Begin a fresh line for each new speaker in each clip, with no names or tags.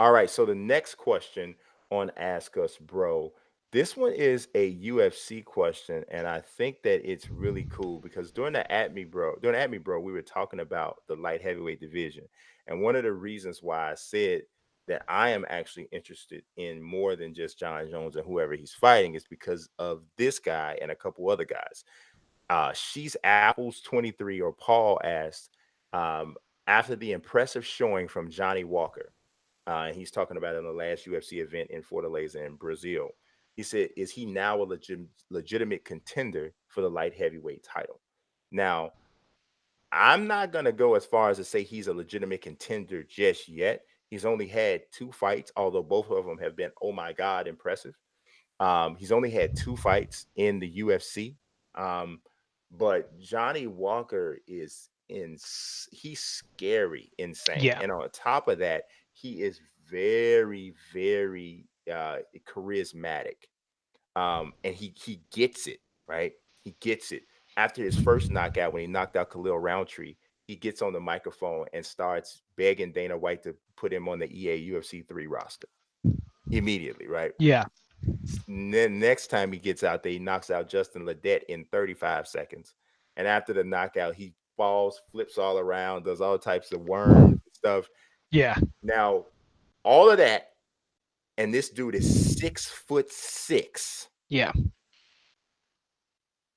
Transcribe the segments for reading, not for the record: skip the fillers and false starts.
All right. So the next question on Ask Us, Bro. This one is a UFC question, and I think that it's really cool because during At Me Bro, we were talking about the light heavyweight division. And one of the reasons why I said that I am actually interested in more than just John Jones and whoever he's fighting is because of this guy and a couple other guys. She's Apples 23 or Paul asked, um, after the impressive showing from Johnny Walker, and he's talking about in the last UFC event in Fortaleza in Brazil. He said, "Is he now a legitimate contender for the light heavyweight title?" Now, I'm not going to go as far as to say he's a legitimate contender just yet. He's only had two fights, although both of them have been, oh my God, impressive. He's only had two fights in the UFC. Um, but Johnny Walker is he's scary, insane.
Yeah.
And on top of that, he is very, very charismatic. And he gets it, right? He gets it. After his first knockout, when he knocked out Khalil Roundtree, he gets on the microphone and starts begging Dana White to put him on the EA UFC 3 roster immediately, right?
Yeah.
Then next time he gets out there, he knocks out Justin Ledet in 35 seconds. And after the knockout, he falls, flips all around, does all types of worms and stuff.
Yeah.
Now, all of that, and this dude is 6'6"
Yeah.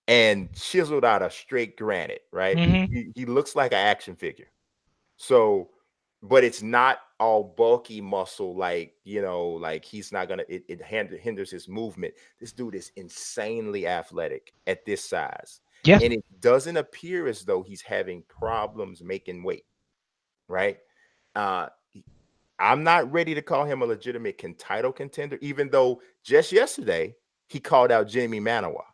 and chiseled out of straight granite, right?
Hmm.
He looks like an action figure. So, but it's not all bulky muscle, like, like he's not gonna, hinders his movement. This dude is insanely athletic at this size.
Yeah.
And it doesn't appear as though he's having problems making weight, right? Uh I'm not ready to call him a legitimate title contender, even though just yesterday he called out Jimmy Manawa.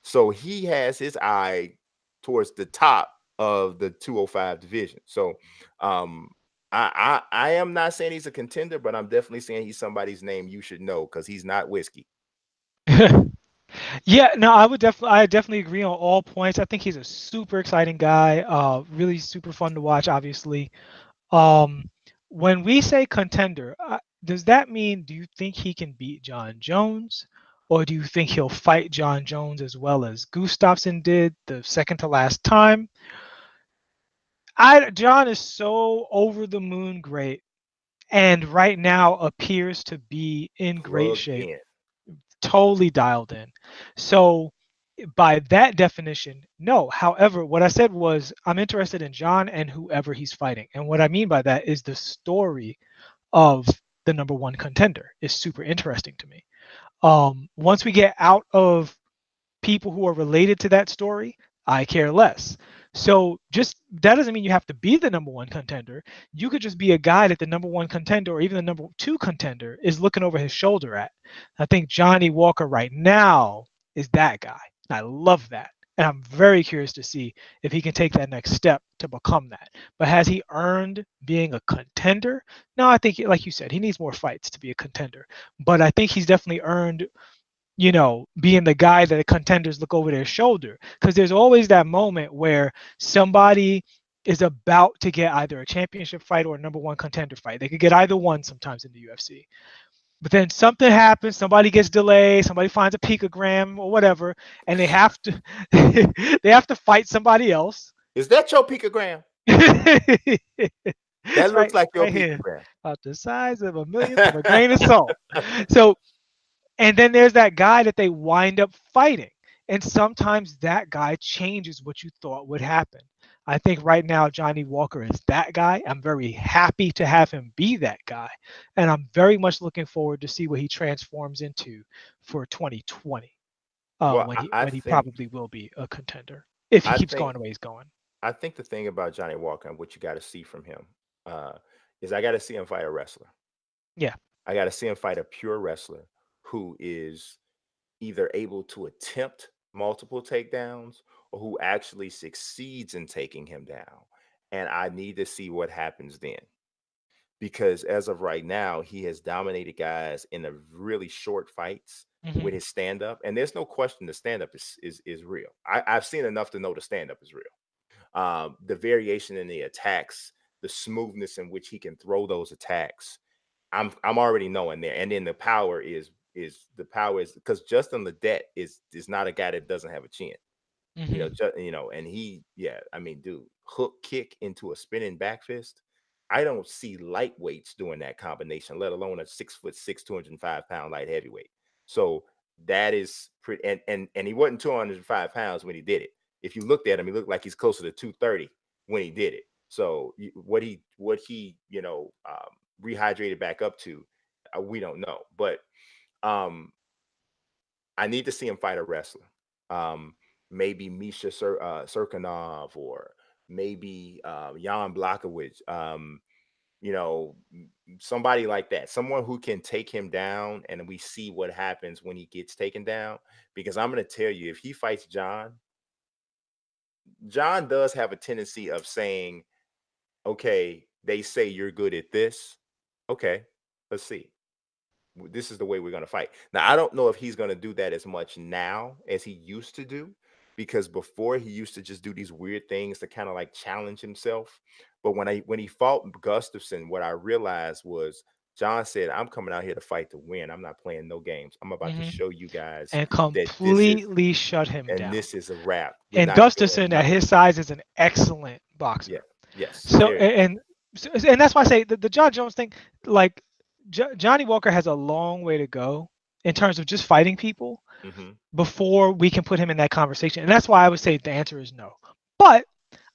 So he has his eye towards the top of the 205 division. So um I am not saying he's a contender, but I'm definitely saying he's somebody's name you should know because he's not whiskey.
Yeah, no, I definitely agree on all points. I think he's a super exciting guy. Really super fun to watch, obviously. Um, when we say contender, does that mean do you think he can beat John Jones, or do you think he'll fight John Jones as well as Gustafsson did the second to last time? John is so over the moon great, and right now appears to be in great
Plugged
shape,
in.
totally dialed in. So by that definition, no. However, what I said was I'm interested in John and whoever he's fighting. And what I mean by that is the story of the number one contender is super interesting to me. Once we get out of people who are related to that story, I care less. So just that doesn't mean you have to be the number one contender. You could just be a guy that the number one contender or even the number two contender is looking over his shoulder at. I think Johnny Walker right now is that guy. I love that. And I'm very curious to see if he can take that next step to become that. But has he earned being a contender? No, I think, like you said, he needs more fights to be a contender. But I think he's definitely earned being the guy that the contenders look over their shoulder. Because there's always that moment where somebody is about to get either a championship fight or a number one contender fight. They could get either one sometimes in the UFC. But then something happens, somebody gets delayed, somebody finds a picogram or whatever, and they have to they have to fight somebody else.
Is that your picogram? That
It's
looks like your
right here,
picogram.
about the size of a millionth of a grain of salt. So and then there's that guy that they wind up fighting. And sometimes that guy changes what you thought would happen. I think right now Johnny Walker is that guy. I'm very happy to have him be that guy. And I'm very much looking forward to see what he transforms into for 2020.
Well,
When he
I
when he
think
probably will be a contender if he
I
keeps
think
going the way he's going.
I think the thing about Johnny Walker and what you got to see from him uh, is I got to see him fight a wrestler.
Yeah.
I got to see him fight a pure wrestler who is either able to attempt multiple takedowns or who actually succeeds in taking him down. And I need to see what happens then. Because as of right now, he has dominated guys in the really short fights with
Hmm.
his stand up. And there's no question the stand up is real. I've seen enough to know the stand up is real. The variation in the attacks, the smoothness in which he can throw those attacks. I'm already knowing there. And then the power is because Justin Ledet is not a guy that doesn't have a chin.
Hmm.
And yeah, I mean, dude, hook kick into a spinning back fist. I don't see lightweights doing that combination, let alone a 6'6", 205-pound light heavyweight. So that is pretty, and he wasn't 205 pounds when he did it. If you looked at him, he looked like he's closer to 230 when he did it. So what he rehydrated back up to, we don't know. But um, I need to see him fight a wrestler. Maybe Misha Serkinov, or maybe Jan Blachowicz. Somebody like that, someone who can take him down, and we see what happens when he gets taken down. Because I'm going to tell you, if he fights John does have a tendency of saying, "Okay, they say you're good at this. Okay, let's see. This is the way we're going to fight." Now, I don't know if he's going to do that as much now as he used to do, because before he used to just do these weird things to kind of like challenge himself. But when he fought Gustafson, what I realized was John said, "I'm coming out here to fight to win. I'm not playing no games. I'm about to
Hmm.
show you guys
And
that this is
completely shut him
and
down.
this is a wrap. We're
And
not doing
Gustafson at
nothing."
his size is an excellent boxer.
Yeah. Yes.
So
Very good.
and that's why I say the John Jones thing, like Johnny Walker has a long way to go in terms of just fighting people
Hmm.
before we can put him in that conversation. And that's why I would say the answer is no. But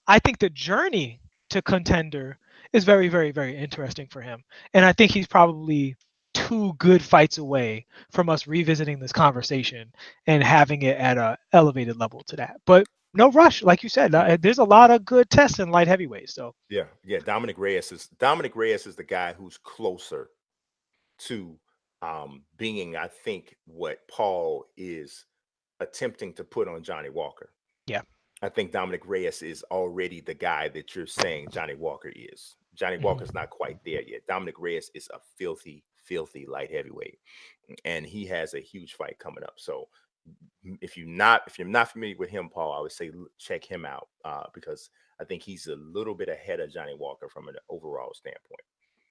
I think the journey to Contender is very, very, very interesting for him. And I think he's probably two good fights away from us revisiting this conversation and having it at a elevated level to that. But no rush, like you said.
Yeah.
There's a lot of good tests in light heavyweight. So
Yeah. Yeah. Dominic Reyes is the guy who's closer to being, I think, what Paul is attempting to put on Johnny Walker.
yeah.
I think Dominic Reyes is already the guy that you're saying Johnny Walker is. Johnny Walker's
Hmm.
not quite there yet. Dominic Reyes is a filthy, filthy light heavyweight, and he has a huge fight coming up. So if you're not familiar with him, Paul, I would say check him out, because I think he's a little bit ahead of Johnny Walker from an overall standpoint.